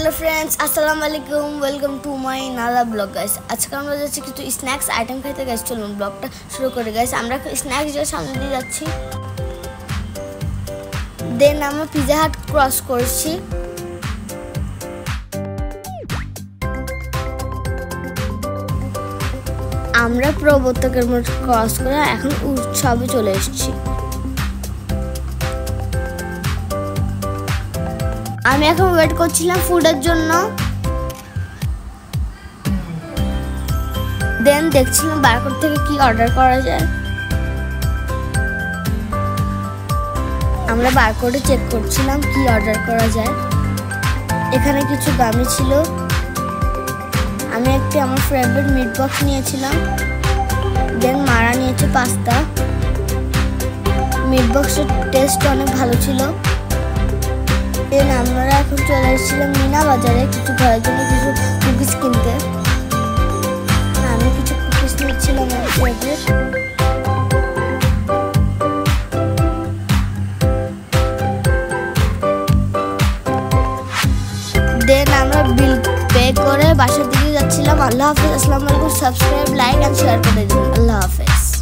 Hello friends अस्सलाम वालेकुम welcome to my नया ब्लॉग गाइस। आज का আমরা যাচ্ছি কিছু স্ন্যাক্স আইটেম খেতে গাইস। চলুন ব্লগটা শুরু করি গাইস। আমরা স্ন্যাক্স যে সামনে দিয়ে যাচ্ছি, দেন আমরা পিজা হাট ক্রস করছি। আমরা প্রবর্তকের মোড় ক্রস করে এখন উৎসবে চলে এসেছি। আমি এখন ওয়েট করছিলাম ফুডের জন্য, দেন দেখছিলাম বারকোড থেকে কি অর্ডার করা যায়। আমরা বারকোডে চেক করছিলাম কি অর্ডার করা যায়। এখানে কিছু গামি ছিল। আমি একটি আমার ফেভারিট মিট বক্স নিয়েছিলাম, দেন মারা নিয়েছে পাস্তা। মিট বক্সের টেস্ট অনেক ভালো ছিল। দেন আমরা এখন চলে এসেছিলাম মিনা বাজারে কিছু ঘরের জন্য কিছু কুকিজ কিনতে। আমি কিছু কুকিজ নিচ্ছিলাম আমার ফেভারিট। দেন আমরা বিল পে করে বাসার দিকে যাচ্ছিলাম। আল্লাহ হাফেজ, আসসালামু আলাইকুম। সাবস্ক্রাইব, লাইক এন্ড শেয়ার করে দিন। আল্লাহ হাফেজ।